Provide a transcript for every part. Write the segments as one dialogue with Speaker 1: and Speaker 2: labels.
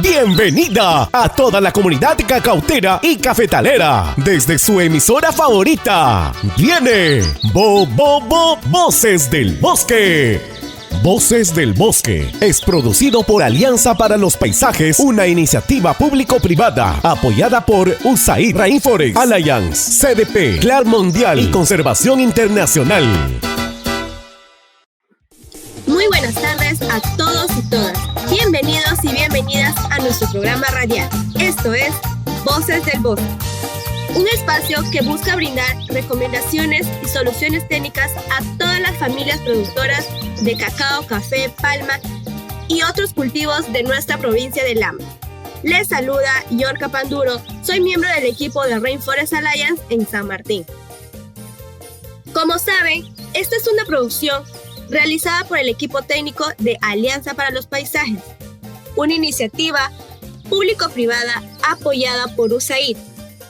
Speaker 1: Bienvenida a toda la comunidad cacautera y cafetalera desde su emisora favorita. Viene Voces del Bosque. Voces del Bosque es producido por Alianza para los Paisajes, una iniciativa público-privada apoyada por USAID, Rainforest Alliance, CDP, CLAR Mundial y Conservación Internacional.
Speaker 2: Muy buenas tardes a todos y todas. Bienvenidos y bienvenidas a nuestro programa radial. Esto es Voces del Bosque, un espacio que busca brindar recomendaciones y soluciones técnicas a todas las familias productoras de cacao, café, palma y otros cultivos de nuestra provincia de Lama. Les saluda Yorka Panduro, soy miembro del equipo de Rainforest Alliance en San Martín. Como saben, esta es una producción realizada por el equipo técnico de Alianza para los Paisajes, una iniciativa público-privada apoyada por USAID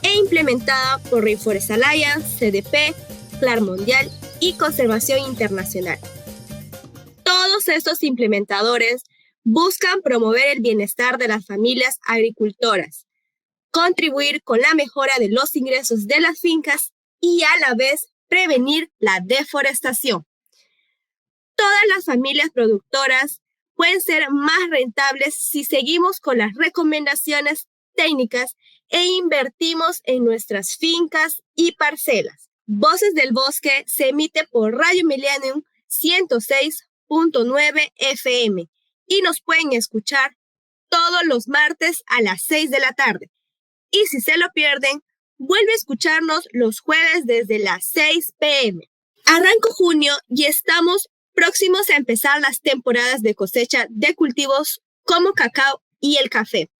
Speaker 2: e implementada por Rainforest Alliance, CDP, CLAR Mundial y Conservación Internacional. Todos estos implementadores buscan promover el bienestar de las familias agricultoras, contribuir con la mejora de los ingresos de las fincas y a la vez prevenir la deforestación. Todas las familias productoras pueden ser más rentables si seguimos con las recomendaciones técnicas e invertimos en nuestras fincas y parcelas. Voces del Bosque se emite por Radio Millennium 106.9 FM y nos pueden escuchar todos los martes a las 6 de la tarde. Y si se lo pierden, vuelve a escucharnos los jueves desde las 6 p.m. Arranca junio y estamos próximos a empezar las temporadas de cosecha de cultivos como cacao y el café.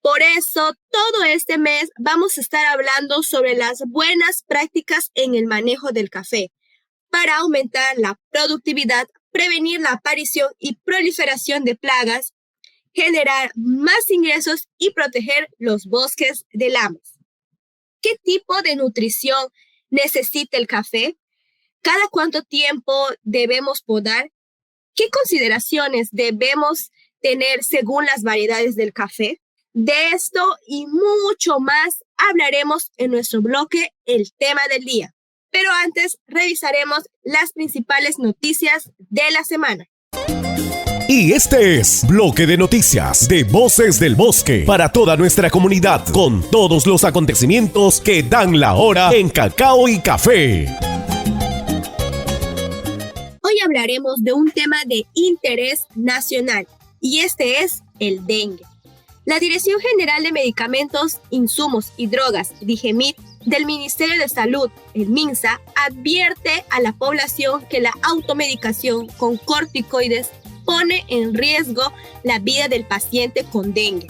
Speaker 2: Por eso, todo este mes vamos a estar hablando sobre las buenas prácticas en el manejo del café para aumentar la productividad, prevenir la aparición y proliferación de plagas, generar más ingresos y proteger los bosques de Lamas. ¿Qué tipo de nutrición necesita el café? ¿Cada cuánto tiempo debemos podar? ¿Qué consideraciones debemos tener según las variedades del café? De esto y mucho más hablaremos en nuestro bloque El Tema del Día. Pero antes revisaremos las principales noticias de la semana.
Speaker 1: Y este es Bloque de Noticias de Voces del Bosque para toda nuestra comunidad, con todos los acontecimientos que dan la hora en cacao y café.
Speaker 2: Hoy hablaremos de un tema de interés nacional y este es el dengue. La Dirección General de Medicamentos, Insumos y Drogas, DIGEMID, del Ministerio de Salud, el MINSA, advierte a la población que la automedicación con corticoides pone en riesgo la vida del paciente con dengue,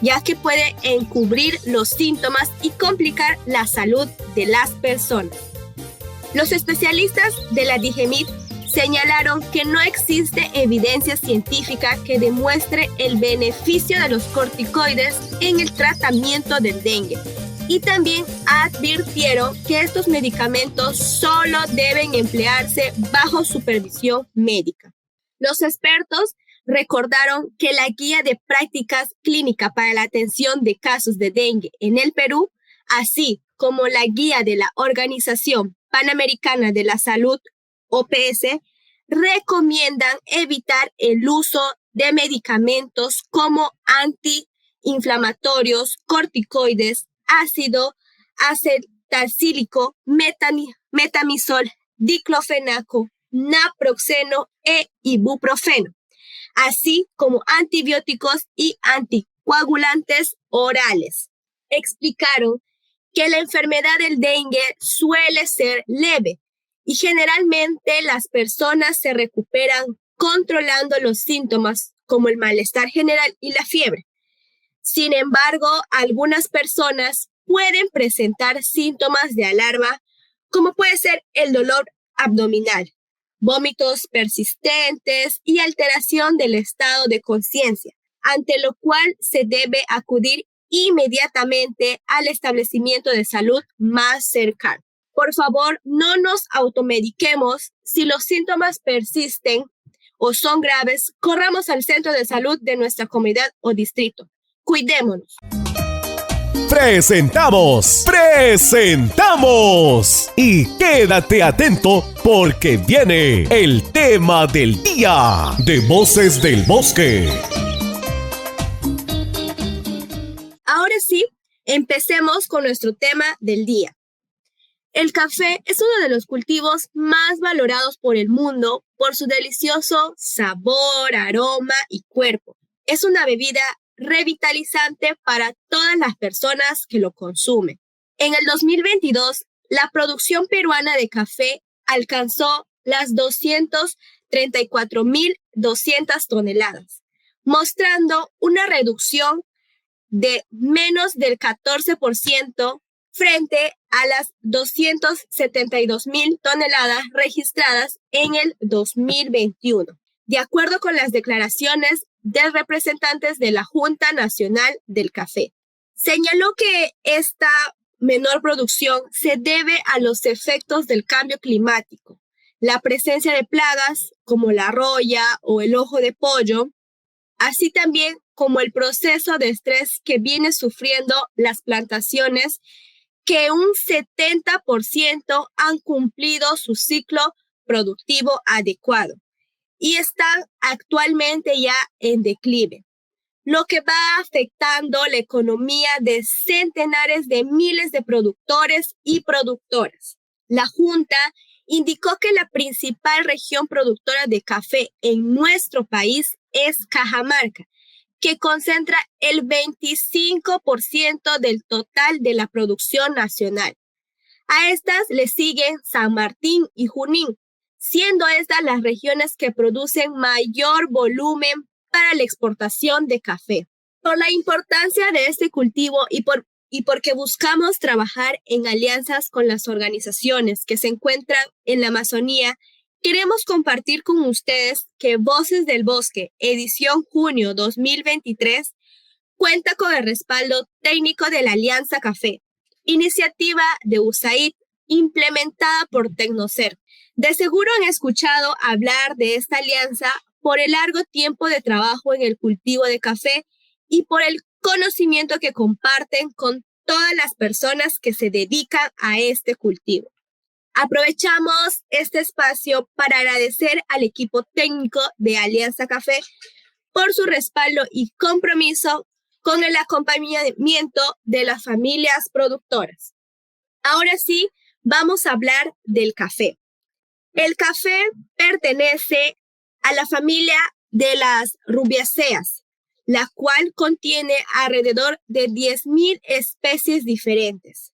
Speaker 2: ya que puede encubrir los síntomas y complicar la salud de las personas. Los especialistas de la DIGEMID señalaron que no existe evidencia científica que demuestre el beneficio de los corticoides en el tratamiento del dengue y también advirtieron que estos medicamentos solo deben emplearse bajo supervisión médica. Los expertos recordaron que la Guía de Prácticas Clínicas para la Atención de Casos de Dengue en el Perú, así como la Guía de la Organización Panamericana de la Salud, OPS, recomiendan evitar el uso de medicamentos como antiinflamatorios, corticoides, ácido acetilsalicílico, metamizol, diclofenaco, naproxeno e ibuprofeno, así como antibióticos y anticoagulantes orales. Explicaron que la enfermedad del dengue suele ser leve y generalmente las personas se recuperan controlando los síntomas como el malestar general y la fiebre. Sin embargo, algunas personas pueden presentar síntomas de alarma como puede ser el dolor abdominal, vómitos persistentes y alteración del estado de conciencia, ante lo cual se debe acudir inmediatamente al establecimiento de salud más cercano. Por favor, no nos automediquemos si los síntomas persisten o son graves, corramos al centro de salud de nuestra comunidad o distrito. Cuidémonos.
Speaker 1: Presentamos y quédate atento porque viene el tema del día de Voces del Bosque.
Speaker 2: Ahora sí, empecemos con nuestro tema del día. El café es uno de los cultivos más valorados por el mundo por su delicioso sabor, aroma y cuerpo. Es una bebida revitalizante para todas las personas que lo consumen. En el 2022, la producción peruana de café alcanzó las 234.200 toneladas, mostrando una reducción de menos del 14% frente a las 272.000 toneladas registradas en el 2021, de acuerdo con las declaraciones de representantes de la Junta Nacional del Café. Señaló que esta menor producción se debe a los efectos del cambio climático, la presencia de plagas como la roya o el ojo de pollo, así también como el proceso de estrés que viene sufriendo las plantaciones, que un 70% han cumplido su ciclo productivo adecuado y están actualmente ya en declive, lo que va afectando la economía de centenares de miles de productores y productoras. La Junta indicó que la principal región productora de café en nuestro país es Cajamarca, que concentra el 25% del total de la producción nacional. A estas le siguen San Martín y Junín, siendo estas las regiones que producen mayor volumen para la exportación de café. Por la importancia de este cultivo y porque buscamos trabajar en alianzas con las organizaciones que se encuentran en la Amazonía, queremos compartir con ustedes que Voces del Bosque, edición junio 2023, cuenta con el respaldo técnico de la Alianza Café, iniciativa de USAID implementada por Tecnocer. De seguro han escuchado hablar de esta alianza por el largo tiempo de trabajo en el cultivo de café y por el conocimiento que comparten con todas las personas que se dedican a este cultivo. Aprovechamos este espacio para agradecer al equipo técnico de Alianza Café por su respaldo y compromiso con el acompañamiento de las familias productoras. Ahora sí, vamos a hablar del café. El café pertenece a la familia de las rubiáceas, la cual contiene alrededor de 10.000 especies diferentes.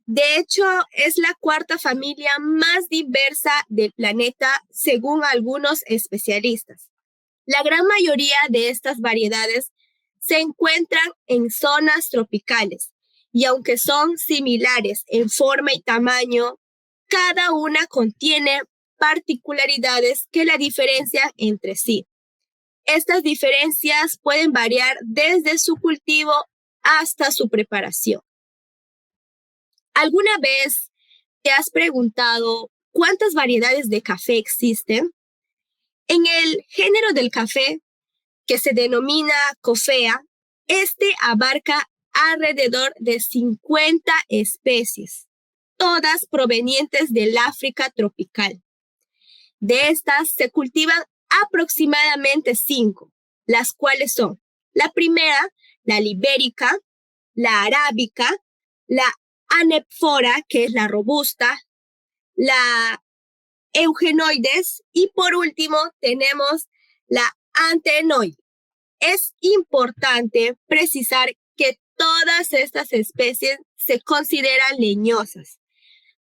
Speaker 2: De hecho, es la cuarta familia más diversa del planeta, según algunos especialistas. La gran mayoría de estas variedades se encuentran en zonas tropicales y aunque son similares en forma y tamaño, cada una contiene particularidades que la diferencian entre sí. Estas diferencias pueden variar desde su cultivo hasta su preparación. ¿Alguna vez te has preguntado cuántas variedades de café existen? En el género del café, que se denomina cofea, este abarca alrededor de 50 especies, todas provenientes del África tropical. De estas se cultivan aproximadamente 5, las cuales son la primera, la libérica, la arábica, la anéfora, que es la robusta, la eugenoides y por último tenemos la antenoide. Es importante precisar que todas estas especies se consideran leñosas,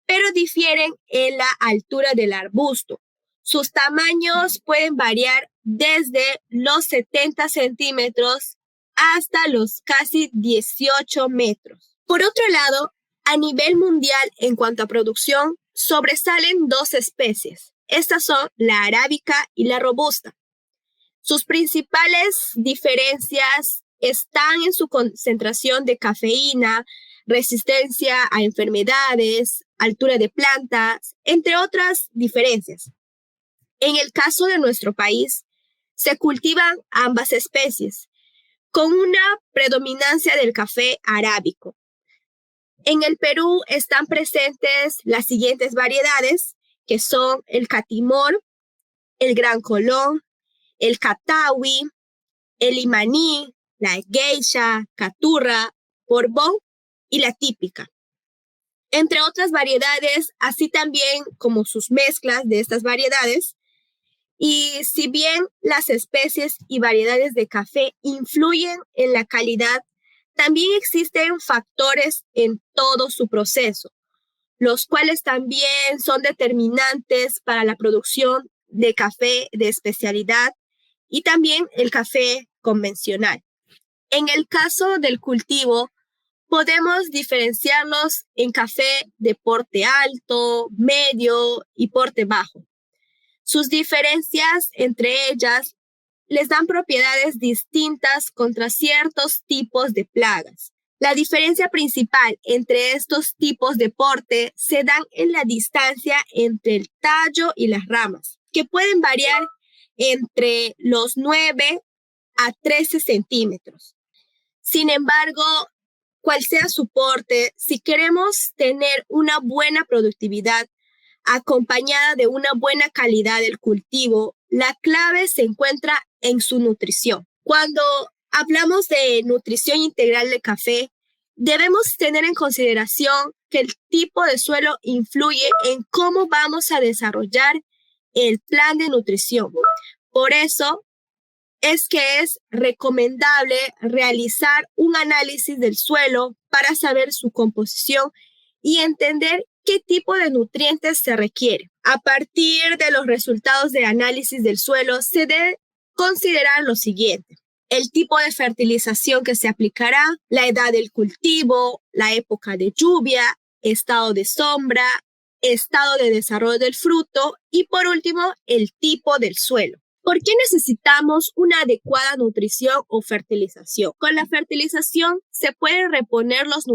Speaker 2: pero difieren en la altura del arbusto. Sus tamaños pueden variar desde los 70 centímetros hasta los casi 18 metros. Por otro lado, a nivel mundial, en cuanto a producción, sobresalen 2 especies. Estas son la arábica y la robusta. Sus principales diferencias están en su concentración de cafeína, resistencia a enfermedades, altura de plantas, entre otras diferencias. En el caso de nuestro país, se cultivan ambas especies, con una predominancia del café arábico. En el Perú están presentes las siguientes variedades, que son el Catimor, el Gran Colón, el Catawi, el Imaní, la Geisha, Caturra, Borbón y la típica. Entre otras variedades, así también como sus mezclas de estas variedades. Y si bien las especies y variedades de café influyen en la calidad, también existen factores en todo su proceso, los cuales también son determinantes para la producción de café de especialidad y también el café convencional. En el caso del cultivo, podemos diferenciarlos en café de porte alto, medio y porte bajo. Sus diferencias entre ellas les dan propiedades distintas contra ciertos tipos de plagas. La diferencia principal entre estos tipos de porte se dan en la distancia entre el tallo y las ramas, que pueden variar entre los 9 a 13 centímetros. Sin embargo, cual sea su porte, si queremos tener una buena productividad acompañada de una buena calidad del cultivo, la clave se encuentra en su nutrición. Cuando hablamos de nutrición integral del café, debemos tener en consideración que el tipo de suelo influye en cómo vamos a desarrollar el plan de nutrición. Por eso es que es recomendable realizar un análisis del suelo para saber su composición y entender qué tipo de nutrientes se requiere. A partir de los resultados de análisis del suelo, se debe considerar lo siguiente: el tipo de fertilización que se aplicará, la edad del cultivo, la época de lluvia, estado de sombra, estado de desarrollo del fruto y, por último, el tipo del suelo. ¿Por qué necesitamos una adecuada nutrición o fertilización? Con la fertilización se pueden reponer los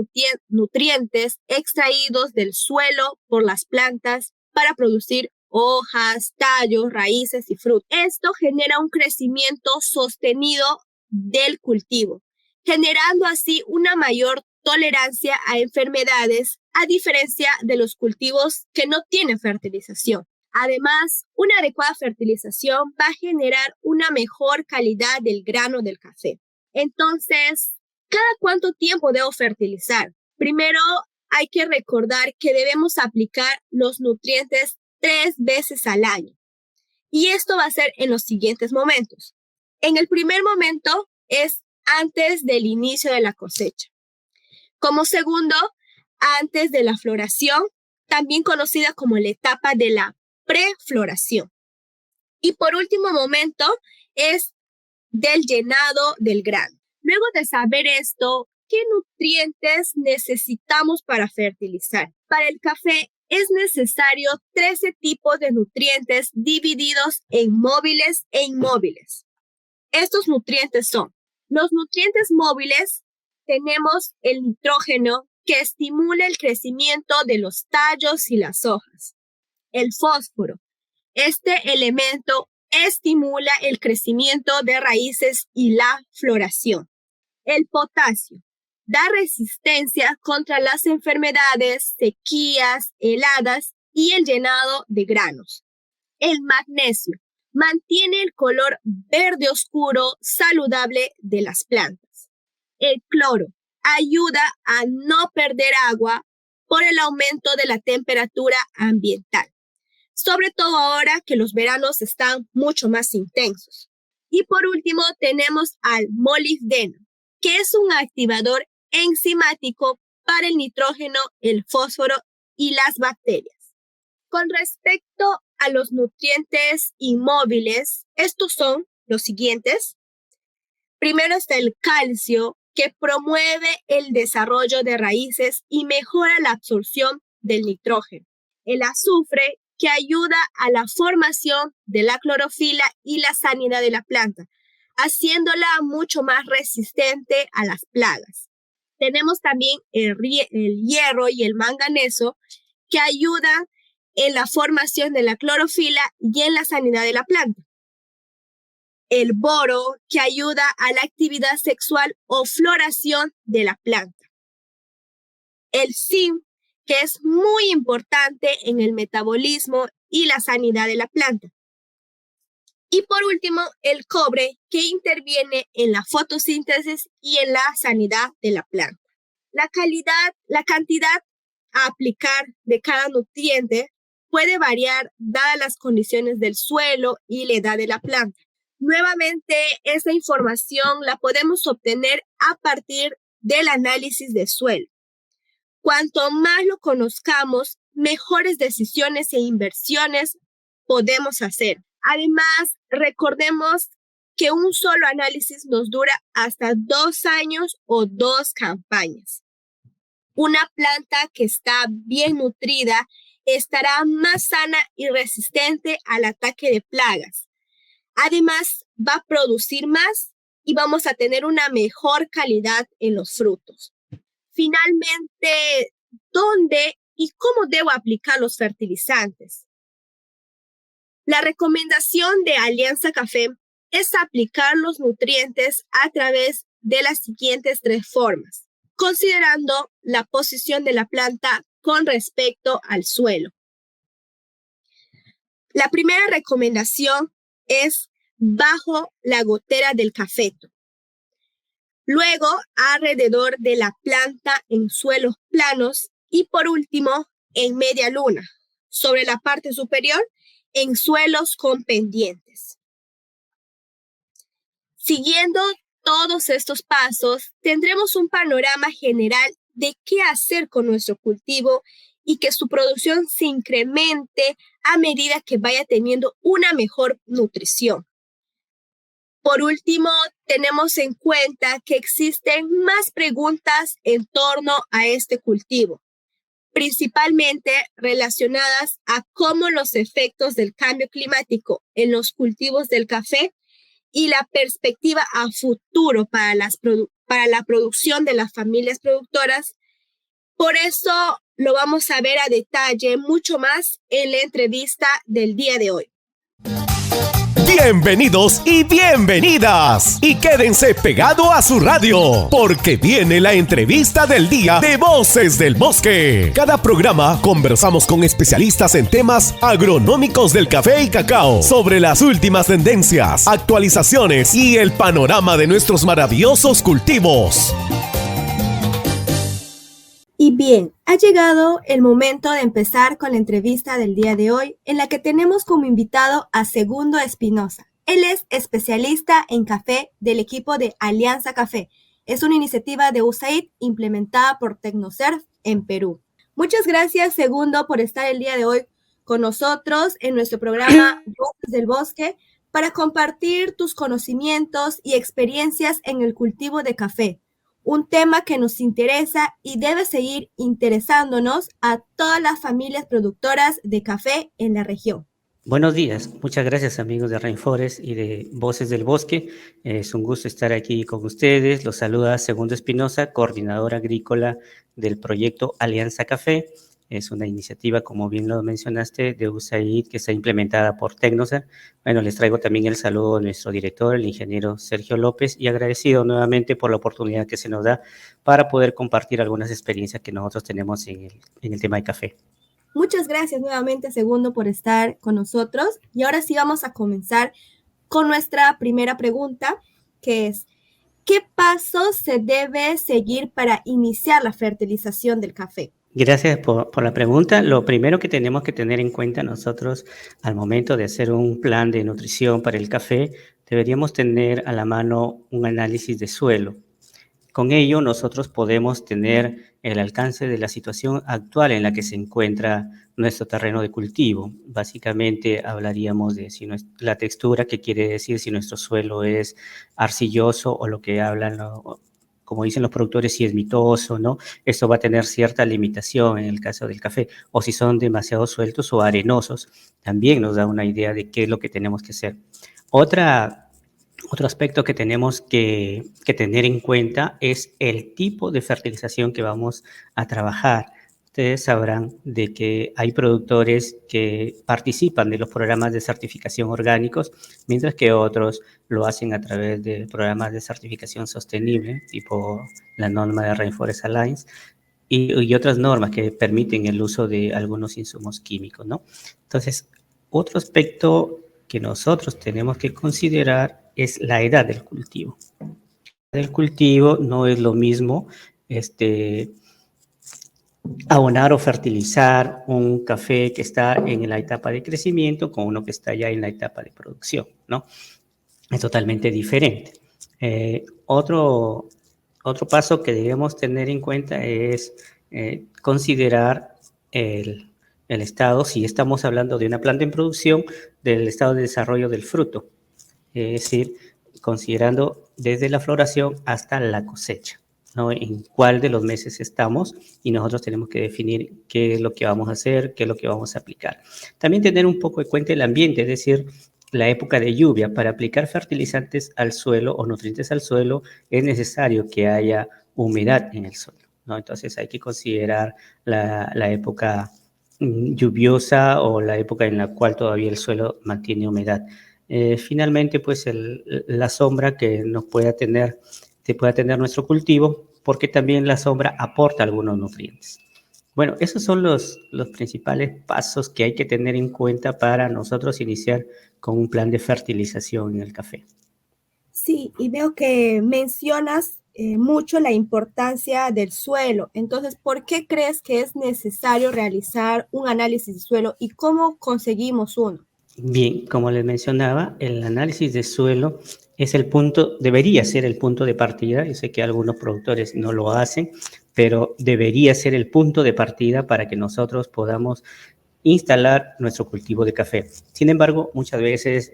Speaker 2: nutrientes extraídos del suelo por las plantas para producir hojas, tallos, raíces y frutos. Esto genera un crecimiento sostenido del cultivo, generando así una mayor tolerancia a enfermedades, a diferencia de los cultivos que no tienen fertilización. Además, una adecuada fertilización va a generar una mejor calidad del grano del café. Entonces, ¿cada cuánto tiempo debo fertilizar? Primero, hay que recordar que debemos aplicar los nutrientes 3 veces al año. Y esto va a ser en los siguientes momentos. En el primer momento es antes del inicio de la cosecha. Como segundo, antes de la floración, también conocida como la etapa de la prefloración. Y por último momento es del llenado del grano. Luego de saber esto, ¿qué nutrientes necesitamos para fertilizar? Para el café es necesario 13 tipos de nutrientes divididos en móviles e inmóviles. Estos nutrientes son los nutrientes móviles. Tenemos el nitrógeno, que estimula el crecimiento de los tallos y las hojas. El fósforo. Este elemento estimula el crecimiento de raíces y la floración. El potasio. Da resistencia contra las enfermedades, sequías, heladas y el llenado de granos. El magnesio. Mantiene el color verde oscuro saludable de las plantas. El cloro. Ayuda a no perder agua por el aumento de la temperatura ambiental, sobre todo ahora que los veranos están mucho más intensos. Y por último tenemos al molibdeno, que es un activador enzimático para el nitrógeno, el fósforo y las bacterias. Con respecto a los nutrientes inmóviles, estos son los siguientes. Primero está el calcio, que promueve el desarrollo de raíces y mejora la absorción del nitrógeno. El azufre, que ayuda a la formación de la clorofila y la sanidad de la planta, haciéndola mucho más resistente a las plagas. Tenemos también el hierro y el manganeso, que ayudan en la formación de la clorofila y en la sanidad de la planta. El boro, que ayuda a la actividad sexual o floración de la planta. El zinc, que es muy importante en el metabolismo y la sanidad de la planta. Y por último, el cobre, que interviene en la fotosíntesis y en la sanidad de la planta. La cantidad a aplicar de cada nutriente puede variar dadas las condiciones del suelo y la edad de la planta. Nuevamente, esa información la podemos obtener a partir del análisis de suelo. Cuanto más lo conozcamos, mejores decisiones e inversiones podemos hacer. Además, recordemos que un solo análisis nos dura hasta 2 años o 2 campañas. Una planta que está bien nutrida estará más sana y resistente al ataque de plagas. Además, va a producir más y vamos a tener una mejor calidad en los frutos. Finalmente, ¿dónde y cómo debo aplicar los fertilizantes? La recomendación de Alianza Café es aplicar los nutrientes a través de las siguientes 3 formas, considerando la posición de la planta con respecto al suelo. La primera recomendación es bajo la gotera del cafeto. Luego, alrededor de la planta en suelos planos y por último, en media luna, sobre la parte superior, en suelos con pendientes. Siguiendo todos estos pasos, tendremos un panorama general de qué hacer con nuestro cultivo y que su producción se incremente a medida que vaya teniendo una mejor nutrición. Por último, tenemos en cuenta que existen más preguntas en torno a este cultivo, principalmente relacionadas a cómo los efectos del cambio climático en los cultivos del café y la perspectiva a futuro para la producción de las familias productoras. Por eso lo vamos a ver a detalle mucho más en la entrevista del día de hoy.
Speaker 1: Bienvenidos y bienvenidas. Y quédense pegado a su radio, porque viene la entrevista del día de Voces del Bosque. Cada programa conversamos con especialistas en temas agronómicos del café y cacao, sobre las últimas tendencias, actualizaciones y el panorama de nuestros maravillosos cultivos.
Speaker 2: Y bien, ha llegado el momento de empezar con la entrevista del día de hoy, en la que tenemos como invitado a Segundo Espinosa. Él es especialista en café del equipo de Alianza Café. Es una iniciativa de USAID implementada por Tecnoserv en Perú. Muchas gracias, Segundo, por estar el día de hoy con nosotros en nuestro programa Voces del Bosque para compartir tus conocimientos y experiencias en el cultivo de café. Un tema que nos interesa y debe seguir interesándonos a todas las familias productoras de café en la región.
Speaker 3: Buenos días, muchas gracias amigos de Rainforest y de Voces del Bosque. Es un gusto estar aquí con ustedes. Los saluda Segundo Espinosa, coordinador agrícola del proyecto Alianza Café. Es una iniciativa, como bien lo mencionaste, de USAID que está implementada por Tecnoserv. Bueno, les traigo también el saludo a nuestro director, el ingeniero Sergio López, y agradecido nuevamente por la oportunidad que se nos da para poder compartir algunas experiencias que nosotros tenemos en el tema de café.
Speaker 2: Muchas gracias nuevamente, Segundo, por estar con nosotros. Y ahora sí vamos a comenzar con nuestra primera pregunta, que es, ¿qué pasos se debe seguir para iniciar la fertilización del café?
Speaker 3: Gracias por la pregunta. Lo primero que tenemos que tener en cuenta nosotros al momento de hacer un plan de nutrición para el café, deberíamos tener a la mano un análisis de suelo. Con ello nosotros podemos tener el alcance de la situación actual en la que se encuentra nuestro terreno de cultivo. Básicamente hablaríamos de la textura, que quiere decir si nuestro suelo es arcilloso o lo que hablan como dicen los productores, si es mitoso, ¿no? Esto va a tener cierta limitación en el caso del café, o si son demasiado sueltos o arenosos, también nos da una idea de qué es lo que tenemos que hacer. Otro aspecto que tenemos que tener en cuenta es el tipo de fertilización que vamos a trabajar. ustedes sabrán de que hay productores que participan de los programas de certificación orgánicos, mientras que otros lo hacen a través de programas de certificación sostenible, tipo la norma de Rainforest Alliance, y otras normas que permiten el uso de algunos insumos químicos, ¿no? Entonces, otro aspecto que nosotros tenemos que considerar es la edad del cultivo. El cultivo no es lo mismo, abonar o fertilizar un café que está en la etapa de crecimiento con uno que está ya en la etapa de producción, ¿no? Es totalmente diferente. Otro paso que debemos tener en cuenta es considerar el estado, si estamos hablando de una planta en producción, del estado de desarrollo del fruto, es decir, considerando desde la floración hasta la cosecha, ¿no? En cuál de los meses estamos, y nosotros tenemos que definir qué es lo que vamos a hacer, qué es lo que vamos a aplicar. También tener un poco de cuenta el ambiente, es decir, la época de lluvia. Para aplicar fertilizantes al suelo o nutrientes al suelo es necesario que haya humedad en el suelo, ¿no? Entonces hay que considerar la época lluviosa o la época en la cual todavía el suelo mantiene humedad. Finalmente, pues la sombra que pueda tener nuestro cultivo, porque también la sombra aporta algunos nutrientes. Bueno, esos son los principales pasos que hay que tener en cuenta para nosotros iniciar con un plan de fertilización en el café.
Speaker 2: Sí, y veo que mencionas mucho la importancia del suelo. Entonces, ¿por qué crees que es necesario realizar un análisis de suelo y cómo conseguimos uno?
Speaker 3: Bien, como les mencionaba, el análisis de suelo debería ser el punto de partida. Yo sé que algunos productores no lo hacen, pero debería ser el punto de partida para que nosotros podamos instalar nuestro cultivo de café. Sin embargo, muchas veces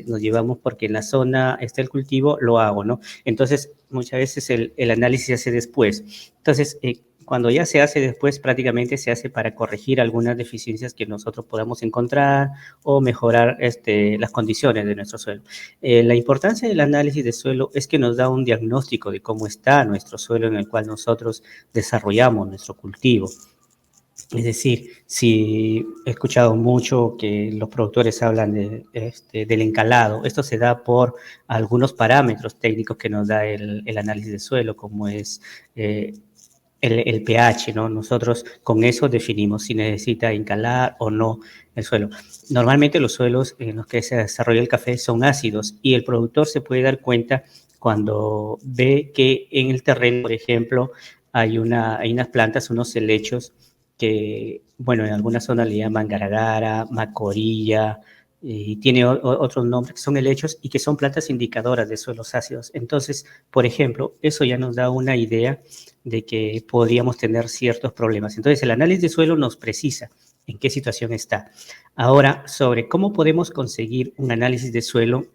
Speaker 3: nos llevamos porque en la zona está el cultivo, lo hago, ¿no? Entonces, muchas veces el análisis se hace después. Entonces, cuando ya se hace después, prácticamente se hace para corregir algunas deficiencias que nosotros podamos encontrar o mejorar las condiciones de nuestro suelo. La importancia del análisis de suelo es que nos da un diagnóstico de cómo está nuestro suelo en el cual nosotros desarrollamos nuestro cultivo. Es decir, si he escuchado mucho que los productores hablan del encalado, esto se da por algunos parámetros técnicos que nos da el análisis de suelo, como es el pH, ¿no? Nosotros con eso definimos si necesita encalar o no el suelo. Normalmente los suelos en los que se desarrolla el café son ácidos y el productor se puede dar cuenta cuando ve que en el terreno, por ejemplo, hay unas plantas, unos helechos que, bueno, en algunas zonas le llaman garagara, macorilla, y tiene otros nombres que son helechos y que son plantas indicadoras de suelos ácidos. Entonces, por ejemplo, eso ya nos da una idea de que podríamos tener ciertos problemas. Entonces, el análisis de suelo nos precisa en qué situación está. Ahora, sobre cómo podemos conseguir un análisis de suelo,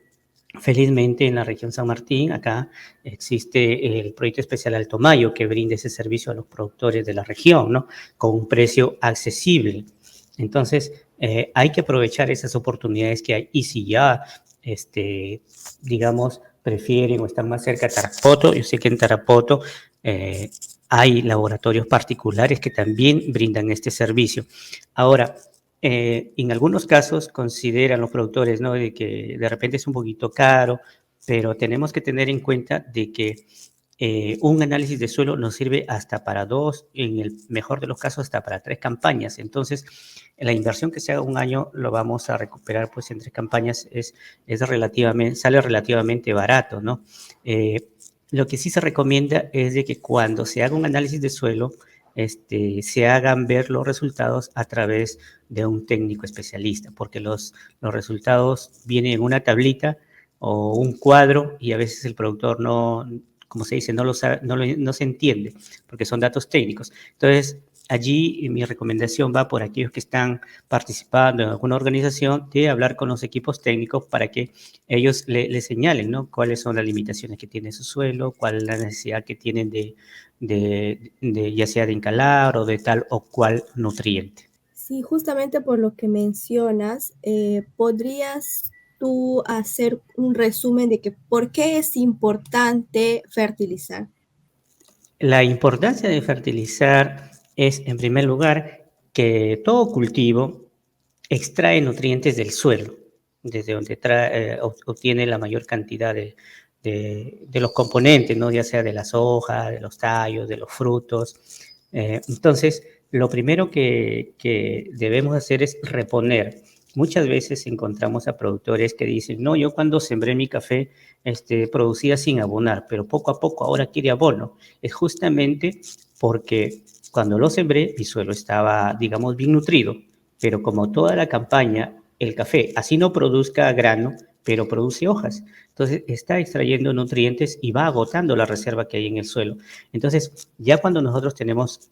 Speaker 3: felizmente en la región San Martín, acá existe el proyecto especial Alto Mayo que brinda ese servicio a los productores de la región, ¿no? Con un precio accesible. Entonces, hay que aprovechar esas oportunidades que hay. Y si ya, digamos, prefieren o están más cerca de Tarapoto, yo sé que en Tarapoto hay laboratorios particulares que también brindan este servicio. Ahora, en algunos casos consideran los productores, ¿no?, de que de repente es un poquito caro, pero tenemos que tener en cuenta de que un análisis de suelo nos sirve hasta para 2, en el mejor de los casos hasta para 3 campañas. Entonces, la inversión que se haga un año lo vamos a recuperar pues en 3 campañas, sale relativamente barato, ¿no? Lo que sí se recomienda es de que cuando se haga un análisis de suelo, se hagan ver los resultados a través de un técnico especialista, porque los resultados vienen en una tablita o un cuadro y a veces el productor no, como se dice, no se entiende, porque son datos técnicos. Entonces, allí mi recomendación va por aquellos que están participando en alguna organización de hablar con los equipos técnicos para que ellos le señalen, ¿no?, cuáles son las limitaciones que tiene su suelo, cuál es la necesidad que tienen de ya sea de encalar o de tal o cual nutriente.
Speaker 2: Sí, justamente por lo que mencionas, ¿podrías tú hacer un resumen de que por qué es importante fertilizar?
Speaker 3: La importancia de fertilizar es, en primer lugar, que todo cultivo extrae nutrientes del suelo, desde donde obtiene la mayor cantidad de los componentes, ¿no? Ya sea de las hojas, de los tallos, de los frutos. Entonces, lo primero que debemos hacer es reponer. Muchas veces encontramos a productores que dicen, no, yo cuando sembré mi café producía sin abonar, pero poco a poco ahora quiere abono. Es justamente porque cuando lo sembré, mi suelo estaba, digamos, bien nutrido, pero como toda la campaña, el café, así no produzca grano, pero produce hojas. Entonces, está extrayendo nutrientes y va agotando la reserva que hay en el suelo. Entonces, ya cuando nosotros tenemos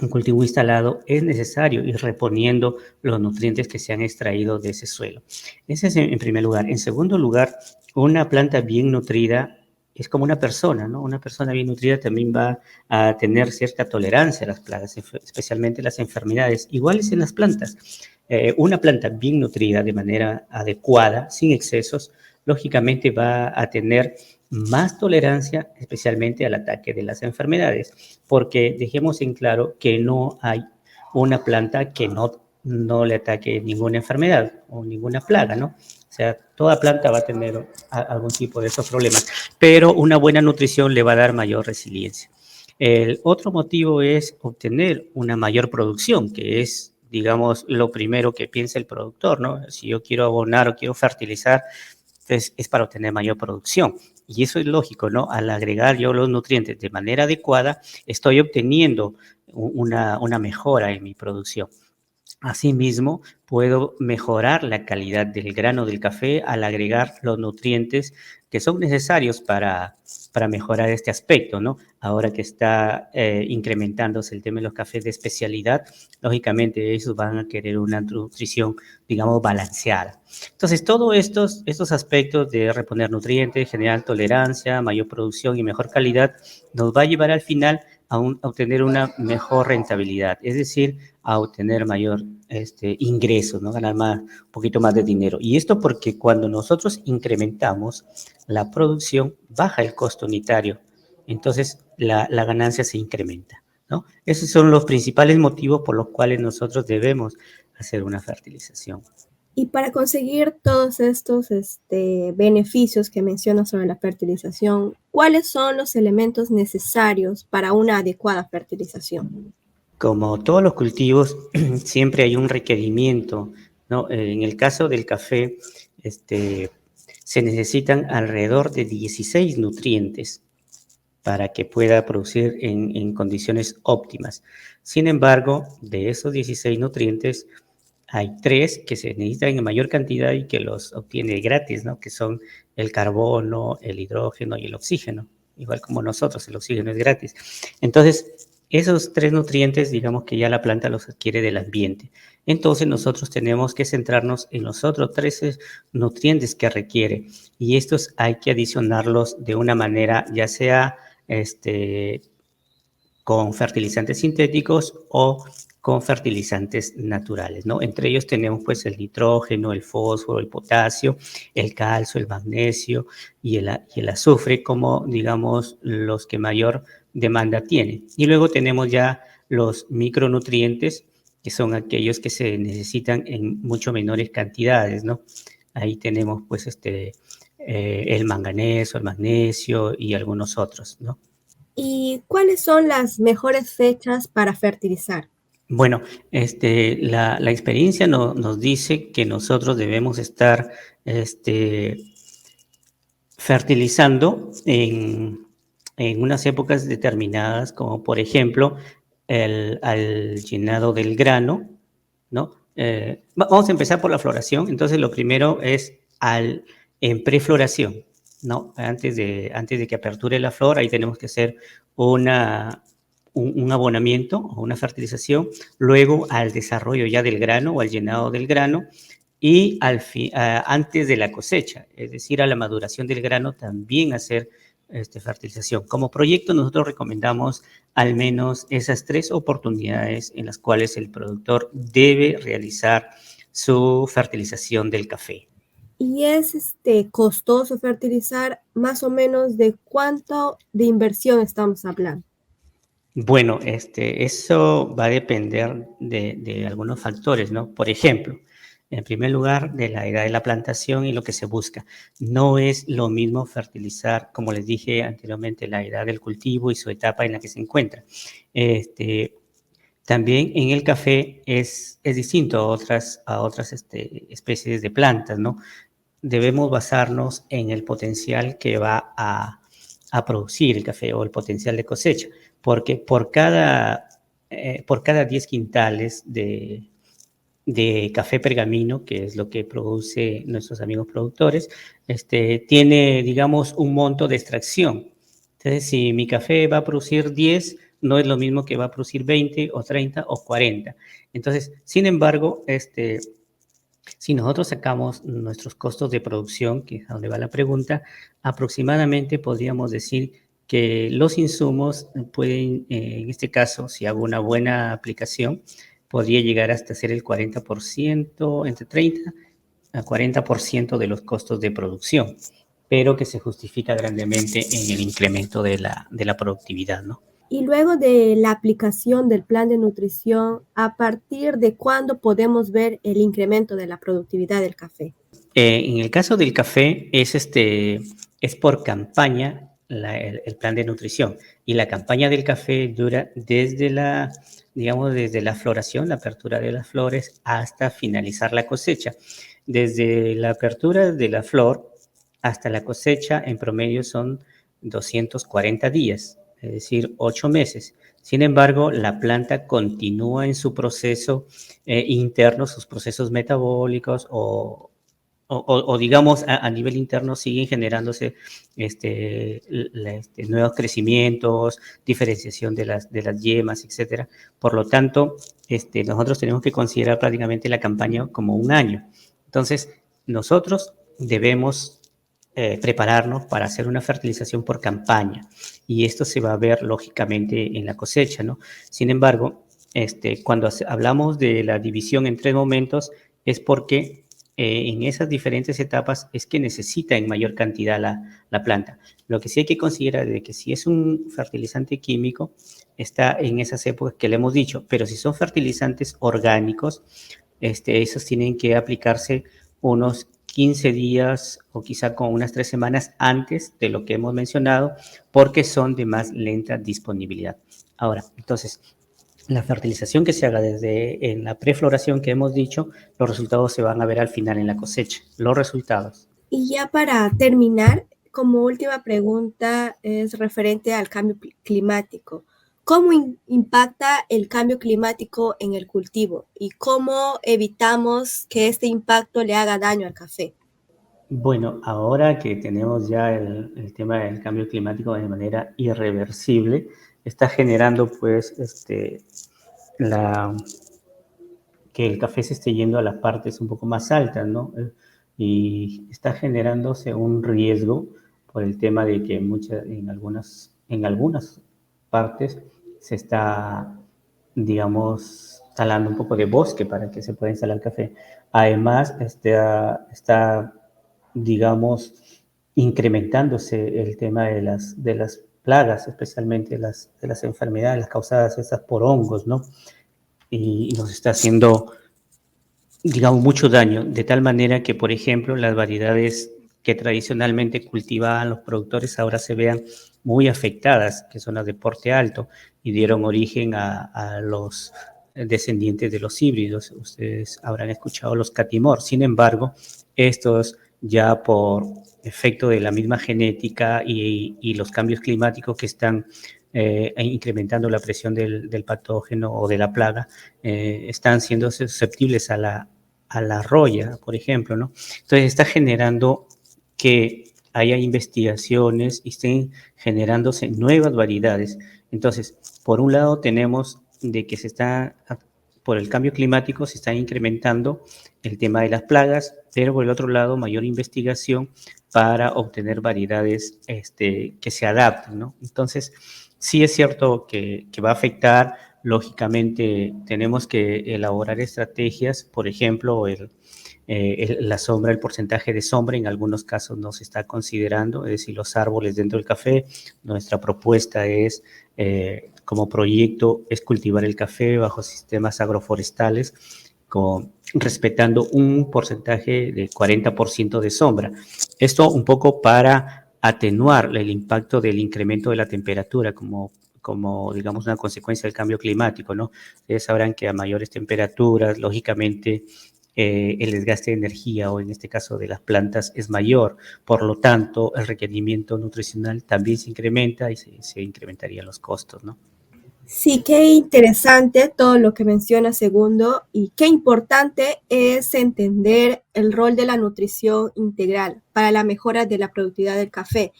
Speaker 3: un cultivo instalado, es necesario ir reponiendo los nutrientes que se han extraído de ese suelo. Ese es en primer lugar. En segundo lugar, una planta bien nutrida es como una persona, ¿no? Una persona bien nutrida también va a tener cierta tolerancia a las plagas, especialmente las enfermedades. Iguales en las plantas. Una planta bien nutrida de manera adecuada, sin excesos, lógicamente va a tener más tolerancia, especialmente al ataque de las enfermedades, porque dejemos en claro que no hay una planta que no le ataque ninguna enfermedad o ninguna plaga, ¿no? O sea, toda planta va a tener algún tipo de esos problemas, pero una buena nutrición le va a dar mayor resiliencia. El otro motivo es obtener una mayor producción, que es, digamos, lo primero que piensa el productor, ¿no? Si yo quiero abonar o quiero fertilizar, pues es para obtener mayor producción. Y eso es lógico, ¿no? Al agregar yo los nutrientes de manera adecuada, estoy obteniendo una mejora en mi producción. Asimismo, puedo mejorar la calidad del grano del café al agregar los nutrientes que son necesarios para mejorar este aspecto, ¿no? Ahora que está incrementándose el tema de los cafés de especialidad, lógicamente ellos van a querer una nutrición, digamos, balanceada. Entonces, todos estos aspectos de reponer nutrientes, generar tolerancia, mayor producción y mejor calidad, nos va a llevar al final a obtener una mejor rentabilidad, es decir, a obtener mayor ingreso, ¿no? Ganar un poquito más de dinero. Y esto porque cuando nosotros incrementamos la producción, baja el costo unitario, entonces la ganancia se incrementa, ¿no? Esos son los principales motivos por los cuales nosotros debemos hacer una fertilización.
Speaker 2: Y para conseguir todos estos beneficios que mencionas sobre la fertilización, ¿cuáles son los elementos necesarios para una adecuada fertilización?
Speaker 3: Como todos los cultivos, siempre hay un requerimiento, ¿no? En el caso del café, se necesitan alrededor de 16 nutrientes para que pueda producir en condiciones óptimas. Sin embargo, de esos 16 nutrientes, hay 3 que se necesitan en mayor cantidad y que los obtiene gratis, ¿no? Que son el carbono, el hidrógeno y el oxígeno. Igual como nosotros, el oxígeno es gratis. Entonces, esos 3 nutrientes, digamos que ya la planta los adquiere del ambiente. Entonces, nosotros tenemos que centrarnos en los otros 13 nutrientes que requiere. Y estos hay que adicionarlos de una manera, ya sea con fertilizantes sintéticos o con fertilizantes naturales, ¿no? Entre ellos tenemos pues el nitrógeno, el fósforo, el potasio, el calcio, el magnesio y el azufre como, digamos, los que mayor demanda tienen. Y luego tenemos ya los micronutrientes, que son aquellos que se necesitan en mucho menores cantidades, ¿no? Ahí tenemos pues el manganeso, el magnesio y algunos otros, ¿no?
Speaker 2: ¿Y cuáles son las mejores fechas para fertilizar?
Speaker 3: Bueno, la experiencia nos dice que nosotros debemos estar fertilizando en unas épocas determinadas, como por ejemplo al llenado del grano, ¿no? Vamos a empezar por la floración. Entonces, lo primero es en prefloración, ¿no? Antes de que aperture la flor, ahí tenemos que hacer un abonamiento o una fertilización, luego al desarrollo ya del grano o al llenado del grano y antes de la cosecha, es decir, a la maduración del grano también hacer fertilización. Como proyecto nosotros recomendamos al menos esas 3 oportunidades en las cuales el productor debe realizar su fertilización del café.
Speaker 2: ¿Y es costoso fertilizar? Más o menos de cuánto de inversión estamos hablando.
Speaker 3: Bueno, eso va a depender de algunos factores, ¿no? Por ejemplo, en primer lugar, de la edad de la plantación y lo que se busca. No es lo mismo fertilizar, como les dije anteriormente, la edad del cultivo y su etapa en la que se encuentra. Este, También en el café es distinto a otras especies de plantas, ¿no? Debemos basarnos en el potencial que va a producir el café o el potencial de cosecha, porque por cada 10 quintales de café pergamino, que es lo que produce nuestros amigos productores, tiene, digamos, un monto de extracción. Entonces, si mi café va a producir 10, no es lo mismo que va a producir 20 o 30 o 40. Entonces, sin embargo, si nosotros sacamos nuestros costos de producción, que es a donde va la pregunta, aproximadamente podríamos decir que los insumos pueden, en este caso, si hago una buena aplicación, podría llegar hasta ser el 40%, entre 30 a 40% de los costos de producción, pero que se justifica grandemente en el incremento de la productividad, ¿no?
Speaker 2: Y luego de la aplicación del plan de nutrición, ¿a partir de cuándo podemos ver el incremento de la productividad del café?
Speaker 3: En el caso del café es por campaña el plan de nutrición, y la campaña del café dura digamos, desde la floración, la apertura de las flores, hasta finalizar la cosecha. Desde la apertura de la flor hasta la cosecha, en promedio son 240 días, es decir, 8 meses. Sin embargo, la planta continúa en su proceso interno, sus procesos metabólicos o digamos, a nivel interno siguen generándose nuevos crecimientos, diferenciación de las yemas, etcétera. Por lo tanto, nosotros tenemos que considerar prácticamente la campaña como un año. Entonces, nosotros debemos prepararnos para hacer una fertilización por campaña, y esto se va a ver lógicamente en la cosecha, ¿no? Sin embargo, cuando hablamos de la división en 3 momentos, es porque en esas diferentes etapas es que necesita en mayor cantidad la planta. Lo que sí hay que considerar es que si es un fertilizante químico, está en esas épocas que le hemos dicho, pero si son fertilizantes orgánicos, esos tienen que aplicarse unos 15 días o quizá con unas 3 semanas antes de lo que hemos mencionado, porque son de más lenta disponibilidad. Ahora, entonces, la fertilización que se haga desde en la prefloración que hemos dicho, los resultados se van a ver al final en la cosecha, los resultados.
Speaker 2: Y ya para terminar, como última pregunta es referente al cambio climático. ¿Cómo impacta el cambio climático en el cultivo y cómo evitamos que este impacto le haga daño al café?
Speaker 3: Bueno, ahora que tenemos ya el tema del cambio climático de manera irreversible, está generando pues la, que el café se esté yendo a las partes un poco más altas, ¿no? Y está generándose un riesgo por el tema de que en algunas partes se está, digamos, talando un poco de bosque para que se pueda instalar café. Además, está, digamos, incrementándose el tema de las plagas, especialmente de las enfermedades causadas estas por hongos, ¿no? Y nos está haciendo, digamos, mucho daño, de tal manera que, por ejemplo, las variedades que tradicionalmente cultivaban los productores ahora se vean muy afectadas, que son las de porte alto, y dieron origen a los descendientes de los híbridos. Ustedes habrán escuchado los catimor. Sin embargo, estos ya por efecto de la misma genética y los cambios climáticos que están incrementando la presión del patógeno o de la plaga, están siendo susceptibles a la roya, por ejemplo, ¿no? Entonces está generando que haya investigaciones y estén generándose nuevas variedades. Entonces, por un lado tenemos de que por el cambio climático se está incrementando el tema de las plagas, pero por el otro lado mayor investigación para obtener variedades que se adapten, ¿no? Entonces, sí es cierto que va a afectar. Lógicamente, tenemos que elaborar estrategias, por ejemplo, la sombra, el porcentaje de sombra en algunos casos no se está considerando, es decir, los árboles dentro del café. Nuestra propuesta es, como proyecto, es cultivar el café bajo sistemas agroforestales, respetando un porcentaje de 40% de sombra. Esto un poco para atenuar el impacto del incremento de la temperatura como digamos, una consecuencia del cambio climático, ¿no? Ustedes sabrán que a mayores temperaturas, lógicamente, el desgaste de energía, o en este caso de las plantas, es mayor. Por lo tanto, el requerimiento nutricional también se incrementa y se incrementarían los costos, ¿no?
Speaker 2: Sí, qué interesante todo lo que menciona Segundo, y qué importante es entender el rol de la nutrición integral para la mejora de la productividad del café.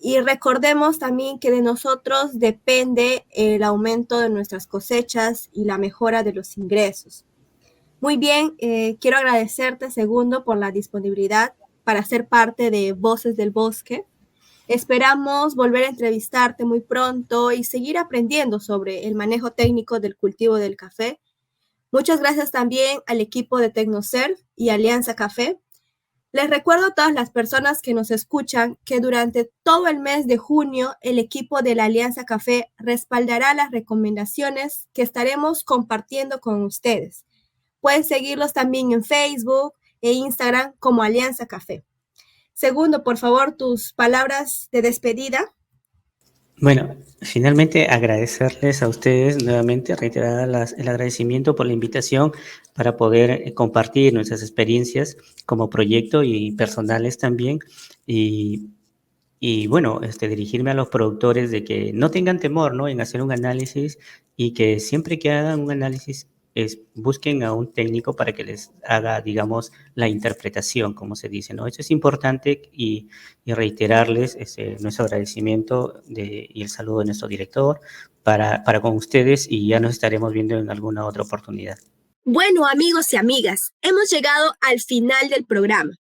Speaker 2: Y recordemos también que de nosotros depende el aumento de nuestras cosechas y la mejora de los ingresos. Muy bien, quiero agradecerte, Segundo, por la disponibilidad para ser parte de Voces del Bosque. Esperamos volver a entrevistarte muy pronto y seguir aprendiendo sobre el manejo técnico del cultivo del café. Muchas gracias también al equipo de Tecnoserv y Alianza Café. Les recuerdo a todas las personas que nos escuchan que durante todo el mes de junio el equipo de la Alianza Café respaldará las recomendaciones que estaremos compartiendo con ustedes. Pueden seguirlos también en Facebook e Instagram como Alianza Café. Segundo, por favor, tus palabras de despedida.
Speaker 3: Bueno, finalmente agradecerles a ustedes nuevamente, reiterar el agradecimiento por la invitación para poder compartir nuestras experiencias como proyecto y personales también. Y bueno, dirigirme a los productores de que no tengan temor, ¿no?, en hacer un análisis, y que siempre que hagan un análisis busquen a un técnico para que les haga, digamos, la interpretación, como se dice, ¿no? Eso es importante, y reiterarles nuestro agradecimiento y el saludo de nuestro director para con ustedes, y ya nos estaremos viendo en alguna otra oportunidad.
Speaker 2: Bueno, amigos y amigas, hemos llegado al final del programa.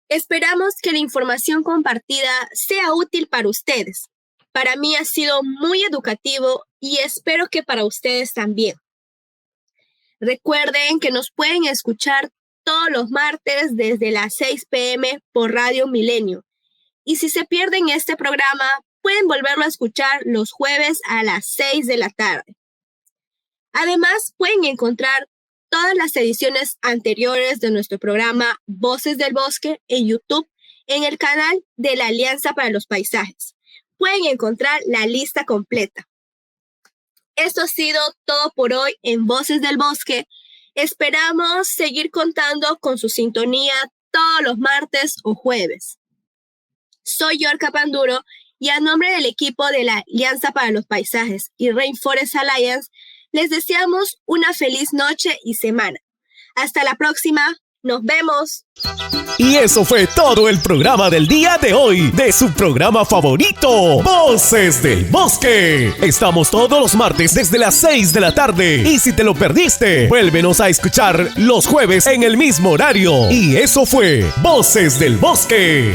Speaker 2: Esperamos que la información compartida sea útil para ustedes. Para mí ha sido muy educativo y espero que para ustedes también. Recuerden que nos pueden escuchar todos los martes desde las 6 p.m. por Radio Milenio. Y si se pierden este programa, pueden volverlo a escuchar los jueves a las 6 de la tarde. Además, pueden encontrar todas las ediciones anteriores de nuestro programa Voces del Bosque en YouTube, en el canal de la Alianza para los Paisajes. Pueden encontrar la lista completa. Esto ha sido todo por hoy en Voces del Bosque. Esperamos seguir contando con su sintonía todos los martes o jueves. Soy Yorka Panduro, y a nombre del equipo de la Alianza para los Paisajes y Rainforest Alliance, les deseamos una feliz noche y semana. Hasta la próxima. ¡Nos vemos!
Speaker 1: Y eso fue todo el programa del día de hoy, de su programa favorito, Voces del Bosque. Estamos todos los martes desde las 6 de la tarde. Y si te lo perdiste, vuélvenos a escuchar los jueves en el mismo horario. Y eso fue Voces del Bosque.